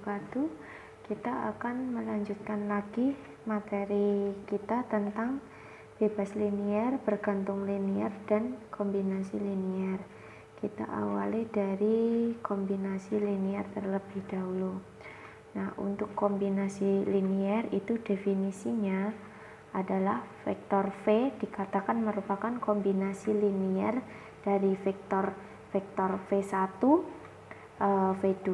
wabarakatuh. Kita akan melanjutkan lagi materi kita tentang bebas linier, bergantung linier, dan kombinasi linier. Kita awali dari kombinasi linier terlebih dahulu. Nah, untuk kombinasi linier itu definisinya adalah vektor V dikatakan merupakan kombinasi linier dari vektor V1, V2,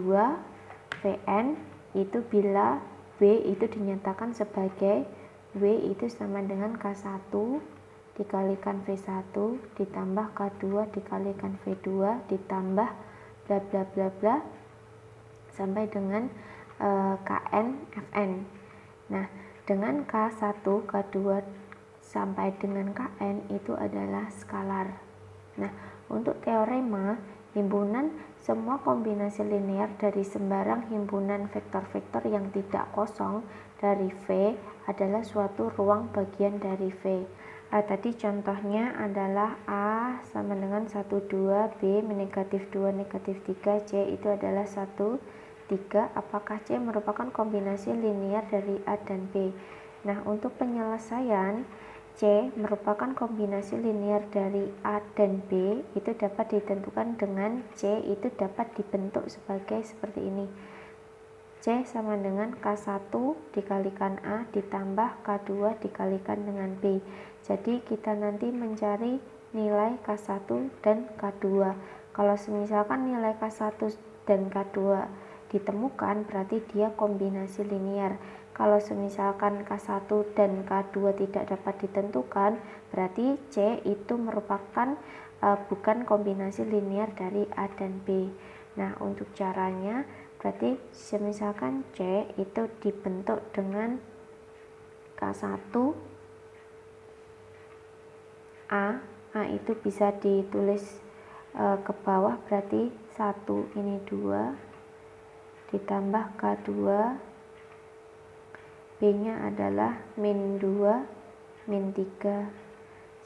Vn itu bila W itu dinyatakan sebagai W itu sama dengan K1 dikalikan V1 ditambah K2 dikalikan V2 ditambah bla bla bla bla sampai dengan Kn Fn. Nah, dengan K1, K2 sampai dengan Kn itu adalah skalar. Nah, untuk teorema himpunan semua kombinasi linier dari sembarang himpunan vektor-vektor yang tidak kosong dari V adalah suatu ruang bagian dari V. Tadi contohnya adalah A sama dengan 1, 2, B negatif 2, negatif 3, C itu adalah 1, 3. Apakah C merupakan kombinasi linier dari A dan B? Nah, untuk penyelesaian C merupakan kombinasi linier dari A dan B itu dapat ditentukan dengan C itu dapat dibentuk sebagai seperti ini. C sama dengan K1 dikalikan A ditambah K2 dikalikan dengan B. Jadi kita nanti mencari nilai K1 dan K2. Kalau misalkan nilai K1 dan K2 ditemukan berarti dia kombinasi linier. Kalau misalkan K1 dan K2 tidak dapat ditentukan, berarti C itu merupakan bukan kombinasi linier dari A dan B. Nah, untuk caranya, berarti misalkan C itu dibentuk dengan K1 A itu bisa ditulis ke bawah, berarti 1 ini 2 ditambah K2 B nya adalah min 2 min 3,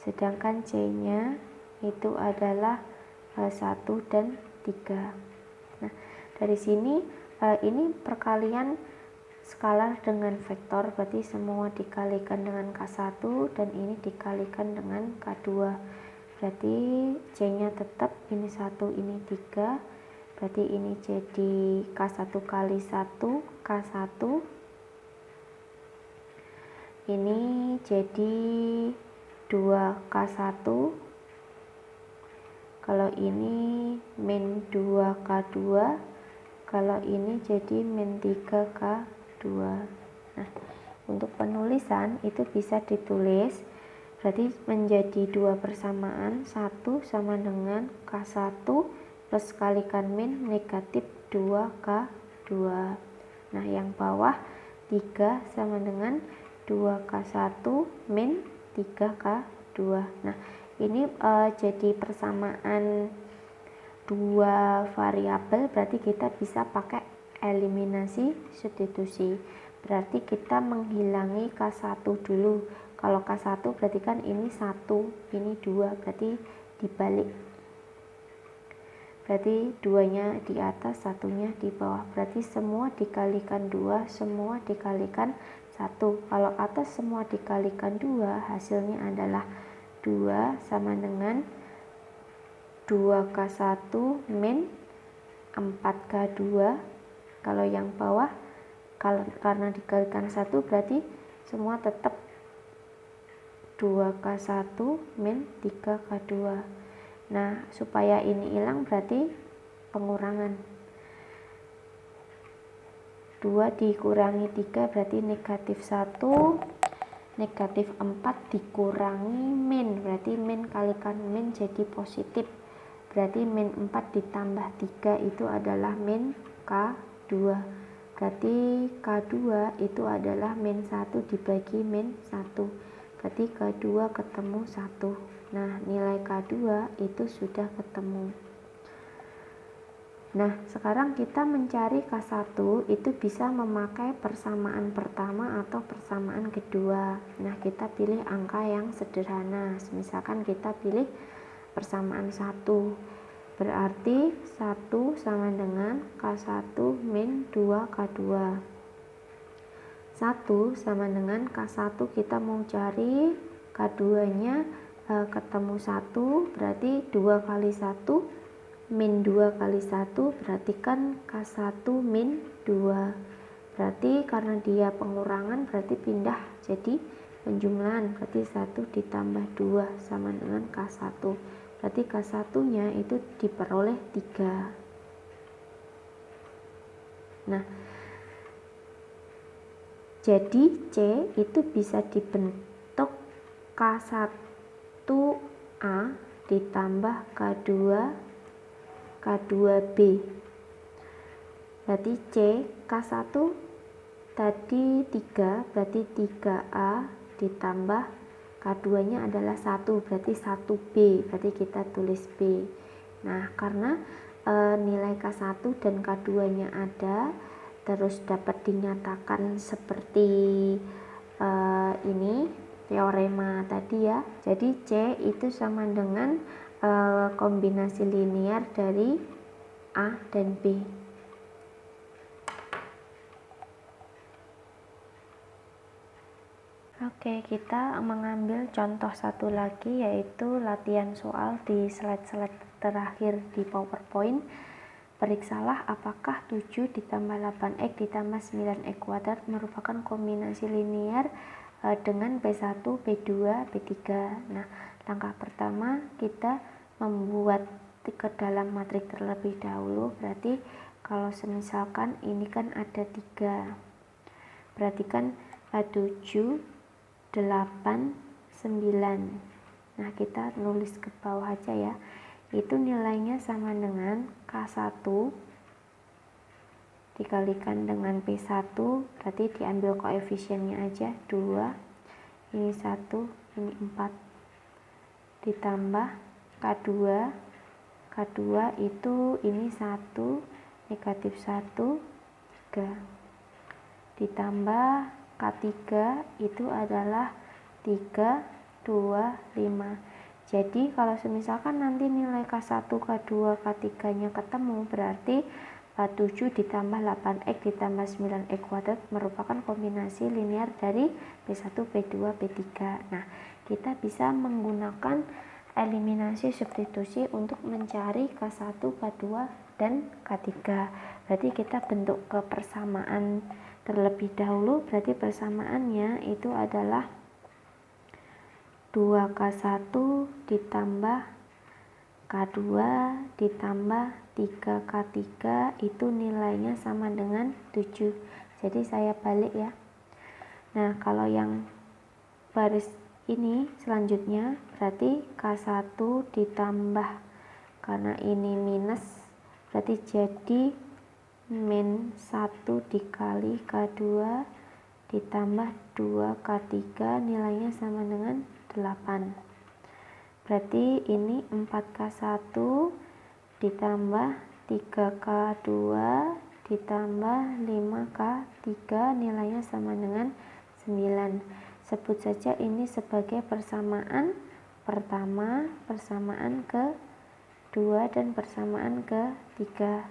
sedangkan C nya itu adalah 1 dan 3. Nah, dari sini ini perkalian skalar dengan vektor, berarti semua dikalikan dengan K1 dan ini dikalikan dengan K2, berarti C nya tetap ini 1 ini 3, berarti ini jadi K1 kali 1 K1, ini jadi 2K1, kalau ini min 2K2, kalau ini jadi min 3K2. Nah, untuk penulisan itu bisa ditulis berarti menjadi 2 persamaan, 1 sama dengan K1 plus kalikan min negatif 2K2. Nah, yang bawah 3 sama dengan 2K1 min 3K2. Nah, ini jadi persamaan dua variabel, berarti kita bisa pakai eliminasi substitusi. Berarti kita menghilangi K1 dulu. Kalau K1 berarti kan ini 1, ini 2, berarti dibalik. Berarti 2-nya di atas, 1-nya di bawah. Berarti semua dikalikan 2, semua dikalikan 1. Kalau atas semua dikalikan 2, hasilnya adalah 2 sama dengan 2K1 min 4K2. Kalau yang bawah karena dikalikan 1 berarti semua tetap 2K1 min 3K2. Nah, supaya ini hilang berarti pengurangan. 2 dikurangi 3 berarti negatif 1, negatif 4 dikurangi min, berarti min kalikan min jadi positif, berarti min 4 ditambah 3 itu adalah min K2, berarti K2 itu adalah min 1 dibagi min 1, berarti K2 ketemu 1. Nah, nilai K2 itu sudah ketemu. Nah, sekarang kita mencari K1 itu bisa memakai persamaan pertama atau persamaan kedua. Nah, kita pilih angka yang sederhana. Misalkan kita pilih persamaan 1. Berarti 1 sama dengan K1 min 2K2. 1 sama dengan K1, kita mau cari K2 nya ketemu 1, berarti 2 kali 1 min 2 kali 1 berarti kan K1 min 2. Berarti karena dia pengurangan berarti pindah jadi penjumlahan, berarti 1 ditambah 2 sama dengan K1. Berarti K1 nya itu diperoleh 3. Nah, jadi C itu bisa dibentuk K1A ditambah K2B. Berarti C, K1 tadi 3, berarti 3A ditambah K2 nya adalah 1, berarti 1B, berarti kita tulis B. Nah, karena nilai K1 dan K2 nya ada, terus dapat dinyatakan seperti ini teorema tadi ya. Jadi C itu sama dengan kombinasi linear dari A dan B. Oke, kita mengambil contoh satu lagi, yaitu latihan soal di slide-slide terakhir di PowerPoint. Periksalah apakah 7 ditambah 8x ditambah 9x kuadrat merupakan kombinasi linear dengan P1, P2, P3. Nah, langkah pertama kita membuat ke dalam matriks terlebih dahulu. Berarti kalau semisalkan ini kan ada 3, berarti kan 7, 8, 9. Nah, kita nulis ke bawah aja ya. Itu nilainya sama dengan K1 dikalikan dengan P1, berarti diambil koefisiennya aja 2, ini 1, ini 4, ditambah K2 itu ini 1, negatif 1, 3, ditambah K3 itu adalah 3, 2, 5. Jadi kalau misalkan nanti nilai K1, K2, K3 nya ketemu, berarti 7 ditambah 8x ditambah 9x kuadrat merupakan kombinasi linear dari P1, P2, P3. Nah, kita bisa menggunakan eliminasi substitusi untuk mencari K1, K2, dan K3. Berarti kita bentuk ke persamaan terlebih dahulu. Berarti persamaannya itu adalah 2K1 ditambah K2 ditambah 3K3 itu nilainya sama dengan 7. Jadi saya balik ya. Nah, kalau yang baris ini selanjutnya berarti K1 ditambah, karena ini minus berarti jadi min 1 dikali K2 ditambah 2K3 nilainya sama dengan 8. Berarti ini 4K1 ditambah 3K2 ditambah 5K3 nilainya sama dengan 9. Sebut saja ini sebagai persamaan pertama, persamaan kedua, dan persamaan ketiga.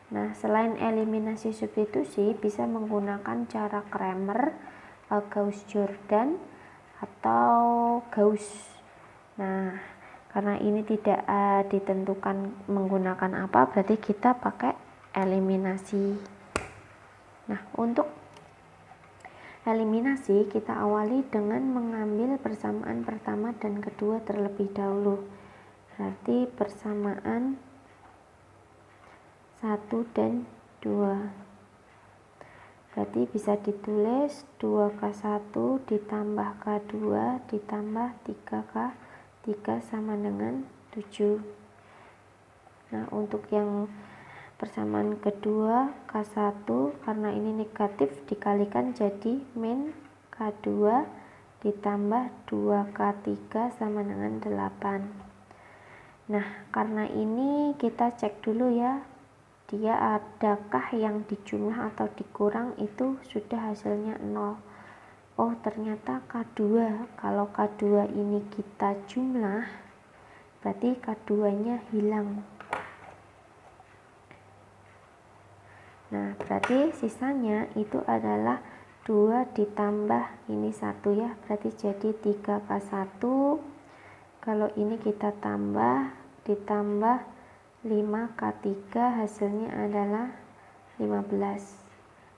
Nah, selain eliminasi substitusi, bisa menggunakan cara Cramer, Gauss-Jordan, atau Gauss. Nah, karena ini tidak ditentukan menggunakan apa, berarti kita pakai eliminasi. Nah, untuk eliminasi kita awali dengan mengambil persamaan pertama dan kedua terlebih dahulu. Berarti persamaan 1 dan 2. Berarti bisa ditulis 2K1 ditambah K2 ditambah 3K3 sama dengan 7. Nah, untuk yang persamaan kedua K1, karena ini negatif dikalikan jadi min K2 ditambah 2K3 sama dengan 8. Nah, karena ini kita cek dulu ya, dia adakah yang dijumlah atau dikurang, itu sudah hasilnya 0. Oh, ternyata K2, kalau K2 ini kita jumlah berarti K2 nya hilang. Nah, berarti sisanya itu adalah 2 ditambah ini 1 ya, berarti jadi 3K1. Kalau ini kita tambah, ditambah 5K3, hasilnya adalah 15.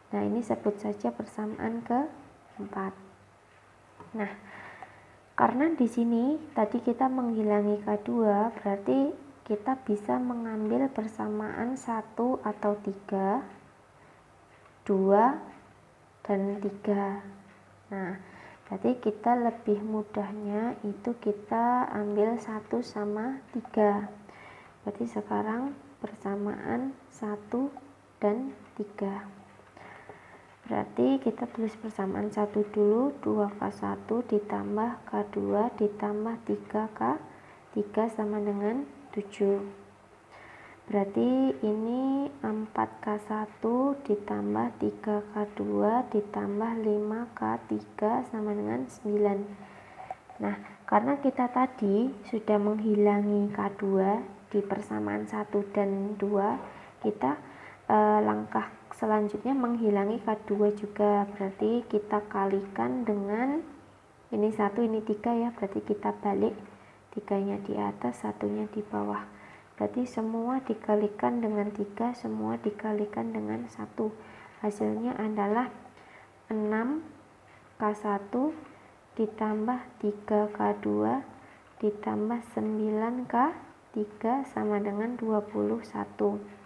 Nah, ini sebut saja persamaan keempat. Nah, karena di sini tadi kita menghilangi K2, berarti kita bisa mengambil persamaan 1 atau 3, 2, dan 3. Nah, berarti kita lebih mudahnya itu kita ambil 1 sama 3. Berarti sekarang persamaan 1 dan 3. Berarti kita tulis persamaan 1 dulu, 2K1 ditambah K2 ditambah 3K3 sama dengan 7. Berarti ini 4K1 ditambah 3K2 ditambah 5K3 sama dengan 9. Nah, karena kita tadi sudah menghilangi K2 di persamaan 1 dan 2, kita langkah selanjutnya menghilangi K2 juga, berarti kita kalikan dengan ini 1 ini 3 ya, berarti kita balik 3-nya di atas, 1-nya di bawah, berarti semua dikalikan dengan 3, semua dikalikan dengan 1, hasilnya adalah 6K1 ditambah 3K2 ditambah 9K3 sama dengan 21.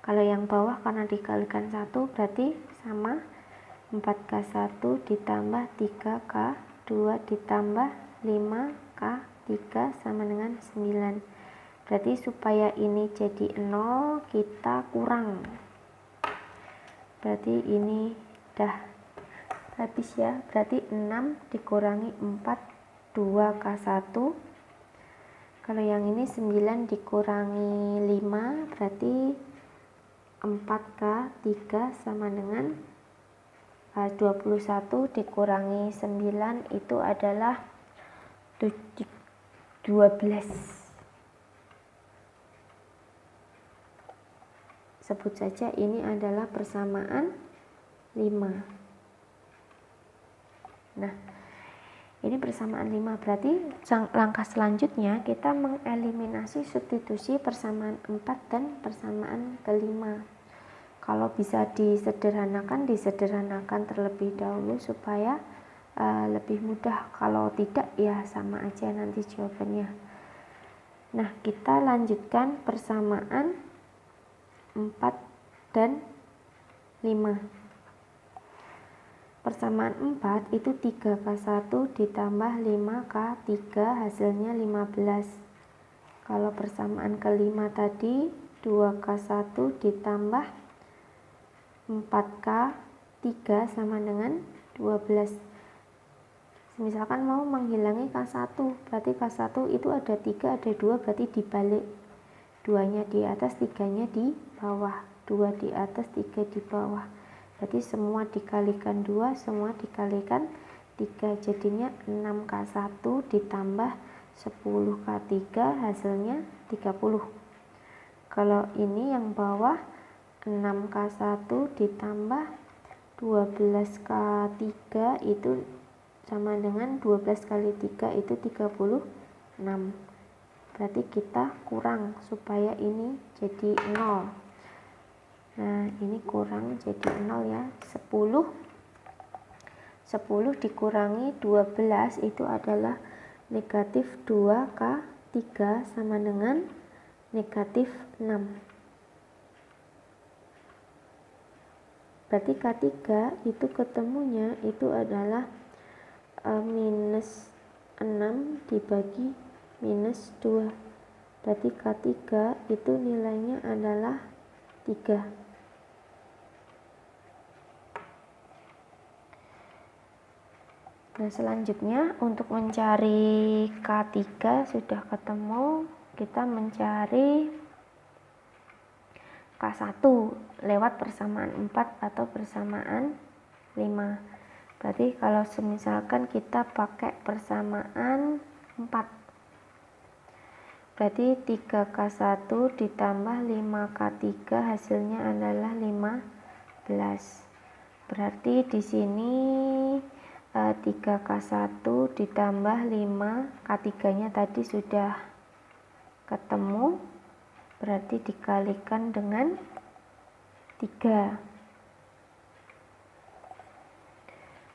Kalau yang bawah karena dikalikan 1 berarti sama 4K1 ditambah 3K2 ditambah 5K3 sama dengan 9. Berarti supaya ini jadi 0 kita kurang. Berarti ini dah habis ya. Berarti 6 dikurangi 4 2K1. Kalau yang ini 9 dikurangi 5 berarti 4K3 sama dengan 21 dikurangi 9 itu adalah 12. Sebut saja ini adalah persamaan 5. Nah, ini persamaan 5, berarti langkah selanjutnya kita mengeliminasi substitusi persamaan 4 dan persamaan kelima. Kalau bisa disederhanakan terlebih dahulu supaya lebih mudah. Kalau tidak ya sama aja nanti jawabannya. Nah, kita lanjutkan persamaan 4 dan 5. Persamaan 4 itu 3K1 ditambah 5K3 hasilnya 15. Kalau persamaan kelima tadi 2K1 ditambah 4K3 sama dengan 12. Misalkan mau menghilangi K1, berarti K1 itu ada 3, ada 2, berarti dibalik. 2-nya di atas, 3-nya di bawah. 2 di atas, 3 di bawah. Berarti semua dikalikan 2, semua dikalikan 3. Jadinya 6K1 ditambah 10K3 hasilnya 30. Kalau ini yang bawah 6K1 ditambah 12K3 itu sama dengan 12 kali 3 itu 36. Berarti kita kurang supaya ini jadi 0. Nah, ini kurang jadi 0 ya. 10 dikurangi 12 itu adalah negatif 2K3 sama dengan negatif 6. Berarti K3 itu ketemunya itu adalah minus 6 dibagi minus 2. Berarti K3 itu nilainya adalah 3. Nah, selanjutnya untuk mencari K3 sudah ketemu, kita mencari K1 lewat persamaan 4 atau persamaan 5. Berarti kalau misalkan kita pakai persamaan 4, Berarti 3K1 ditambah 5K3 hasilnya adalah 15. Berarti di sini 3K1 ditambah 5K3-nya tadi sudah ketemu, berarti dikalikan dengan 3.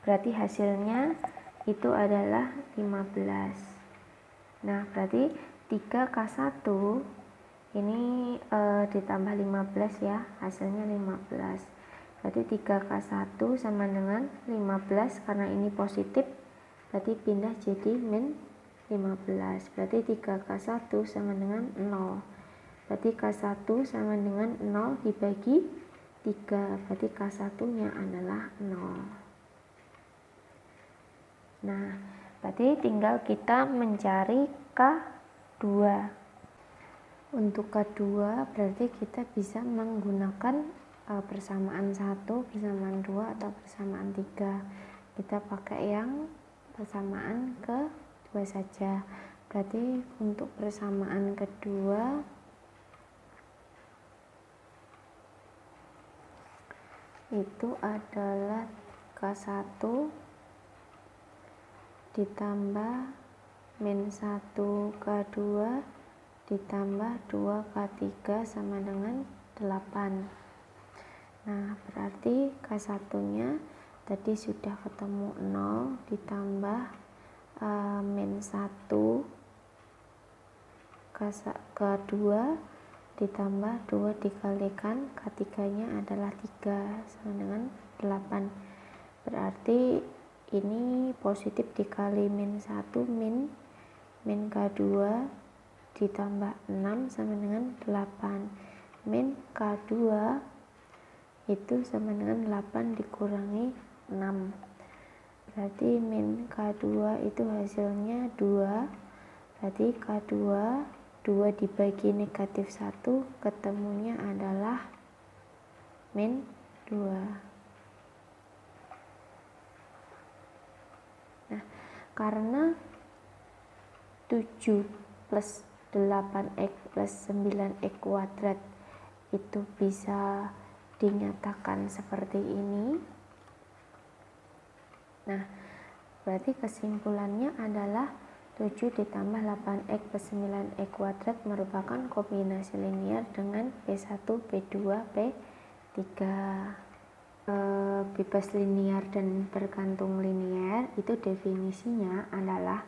Berarti hasilnya itu adalah 15. Nah, berarti 3K1 ini ditambah 15 ya, hasilnya 15. Berarti 3K1 sama dengan 15, karena ini positif berarti pindah jadi min 15. Berarti 3K1 sama dengan 0. Berarti K1 sama dengan 0 dibagi 3, berarti K1 nya adalah 0. Nah, berarti tinggal kita mencari K2. Untuk K2 berarti kita bisa menggunakan persamaan 1, persamaan 2, atau persamaan 3. Kita pakai yang persamaan kedua saja. Berarti untuk persamaan kedua itu adalah K1 ditambah min 1 K2 ditambah 2 K3 sama dengan 8. Nah, berarti K1 nya tadi sudah ketemu 0 ditambah min 1 K2 ditambah 2 dikalikan K3 nya adalah 3 sama dengan 8. Berarti ini positif dikali min 1 min K2 ditambah 6 sama dengan 8. Min K2 itu sama dengan 8 dikurangi 6. Berarti min K2 itu hasilnya 2. Berarti K2 2 dibagi negatif 1 ketemunya adalah min 2. Nah, karena 7 plus 8x plus 9x kuadrat itu bisa dinyatakan seperti ini. Nah, berarti kesimpulannya adalah 7 ditambah 8x plus 9x kuadrat merupakan kombinasi linear dengan P1, P2, P3. Bebas linear dan bergantung linear itu definisinya adalah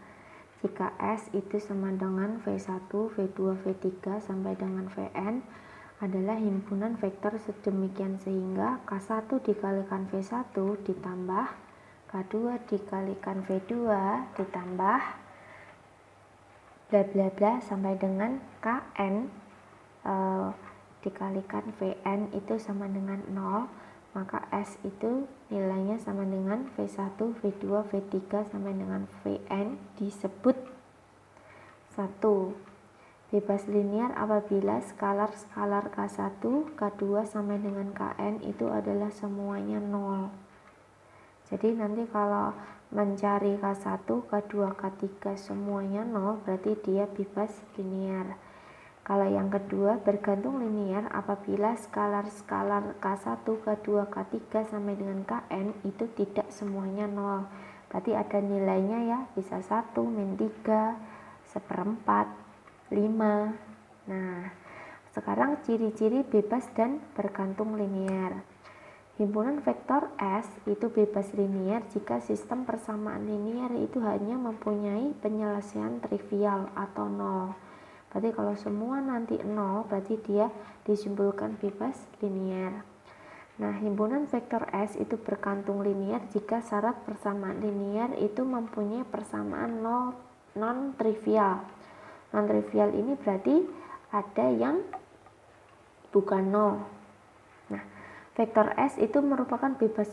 jika S itu sama dengan V1, V2, V3 sampai dengan Vn adalah himpunan vektor sedemikian sehingga K1 dikalikan V1 ditambah K2 dikalikan V2 ditambah bla bla bla sampai dengan Kn dikalikan Vn itu sama dengan 0, maka S itu nilainya sama dengan V1, V2, V3 sampai dengan Vn disebut 1. Bebas linear apabila skalar K1, K2 sampai dengan Kn itu adalah semuanya 0. Jadi nanti kalau mencari K1, K2, K3 semuanya 0 berarti dia bebas linear. Kalau yang kedua bergantung linear apabila skalar K1, K2, K3 sampai dengan Kn itu tidak semuanya 0. Berarti ada nilainya ya, bisa 1, min 3, 1/4, 5. Nah, sekarang ciri-ciri bebas dan bergantung linear. Himpunan vektor S itu bebas linear jika sistem persamaan linear itu hanya mempunyai penyelesaian trivial atau 0. Berarti kalau semua nanti 0 berarti dia disimpulkan bebas linear. Nah, himpunan vektor S itu bergantung linear jika syarat persamaan linear itu mempunyai persamaan non-trivial. Non-trivial ini berarti ada yang bukan 0. Nah, vektor S itu merupakan bebas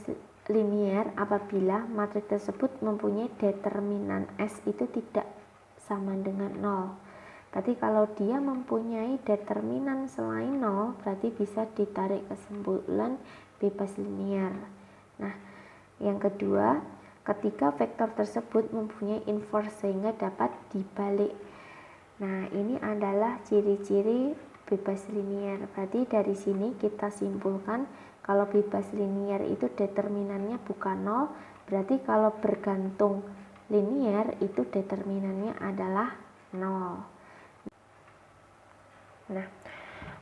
linear apabila matriks tersebut mempunyai determinan S itu tidak sama dengan 0. Berarti kalau dia mempunyai determinan selain 0 berarti bisa ditarik kesimpulan bebas linear. Nah, yang kedua, ketika vektor tersebut mempunyai inverse sehingga dapat dibalik. Nah, ini adalah ciri-ciri bebas linier. Berarti dari sini kita simpulkan kalau bebas linier itu determinannya bukan 0, berarti kalau bergantung linier itu determinannya adalah 0. Nah,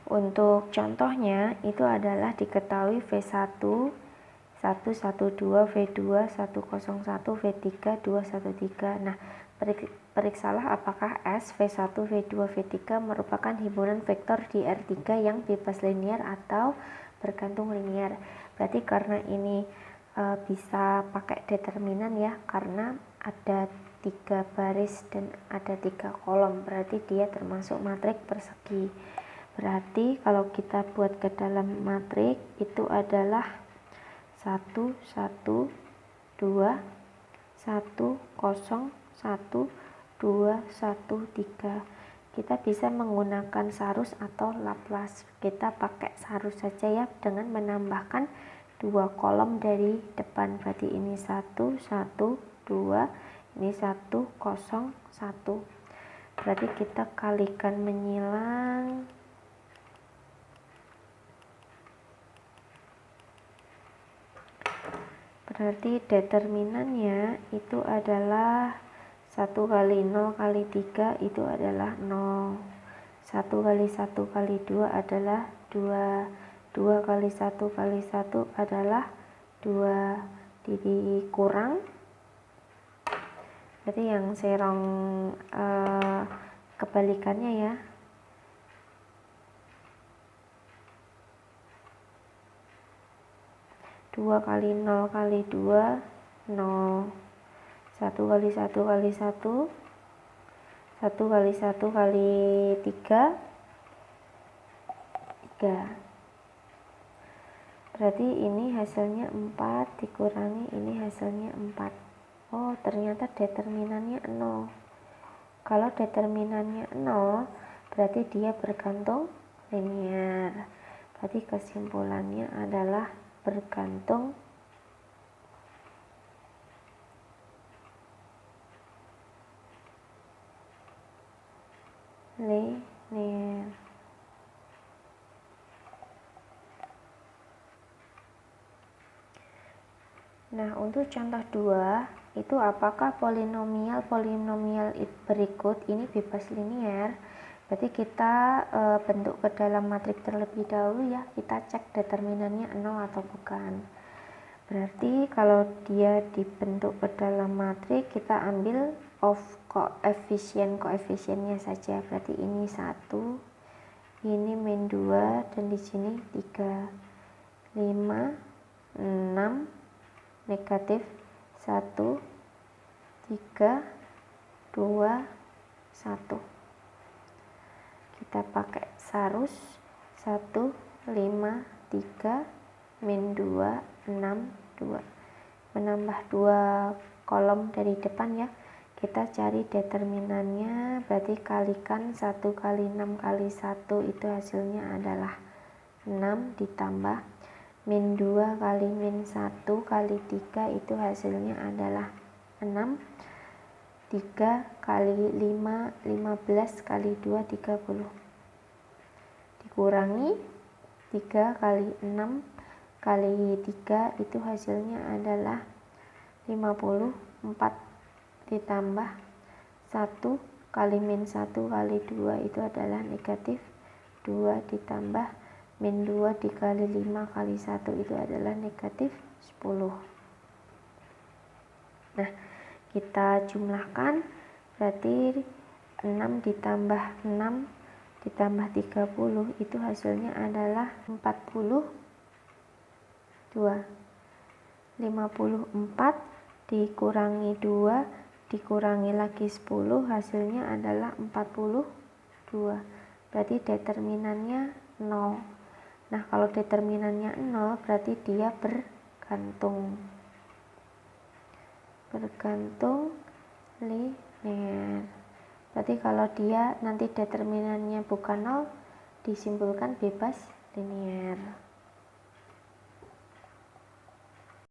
untuk contohnya itu adalah diketahui V1, 112, V2, 101, V3, 213. Nah, periksalah apakah S, V1, V2, V3 merupakan himpunan vektor di R3 yang bebas linier atau bergantung linier. Berarti karena ini bisa pakai determinan ya, karena ada 3 baris dan ada 3 kolom, berarti dia termasuk matriks persegi. Berarti kalau kita buat ke dalam matriks itu adalah 1, 1, 2, 1, 0, 1, 2, 1, 3. Kita bisa menggunakan sarus atau Laplace. Kita pakai sarus saja ya, dengan menambahkan 2 kolom dari depan. Berarti ini 1, 1, 2, ini 1, 0, 1. Berarti kita kalikan menyilang. Berarti determinannya itu adalah 1 kali 0 kali 3 itu adalah 0. 1 kali 1 kali 2 adalah 2. 2 kali 1 kali 1 adalah 2. Dikurang. Berarti yang serong kebalikannya ya. 2 kali 0 kali 2, 0. 1 kali 1 kali 1, 1 kali 1 kali 3, 3. Berarti ini hasilnya 4 dikurangi ini hasilnya 4. Oh, ternyata determinannya 0. Kalau determinannya 0, berarti dia bergantung linier. Berarti kesimpulannya adalah bergantung linier. Nah, untuk contoh 2 itu apakah polinomial berikut ini bebas linier? Berarti kita bentuk ke dalam matriks terlebih dahulu ya, kita cek determinannya 0 atau bukan. Berarti kalau dia dibentuk ke dalam matriks, kita ambil of koefisiennya saja. Berarti ini 1, ini min 2, dan di sini 3, 5, 6, negatif 1, 3, 2, 1. Kita pakai sarus 1, 5, 3, min 2, 6, 2. Menambah 2 kolom dari depan ya. Kita cari determinannya, berarti kalikan 1 kali 6 kali 1 itu hasilnya adalah 6 ditambah min 2 kali min 1 kali 3 itu hasilnya adalah 6. 3 kali 5, 15 kali 2, 30. Dikurangi 3 kali 6 kali 3 itu hasilnya adalah 54 ditambah 1 kali min 1 kali 2 itu adalah negatif 2 ditambah min 2 dikali 5 kali 1 itu adalah negatif 10. Nah, kita jumlahkan, berarti 6 ditambah 6 ditambah 30 itu hasilnya adalah 42. 54 dikurangi 2 dikurangi lagi 10 hasilnya adalah 42. Berarti determinannya 0. Nah, kalau determinannya 0 berarti dia bergantung linier. Berarti kalau dia nanti determinannya bukan 0, disimpulkan bebas linier.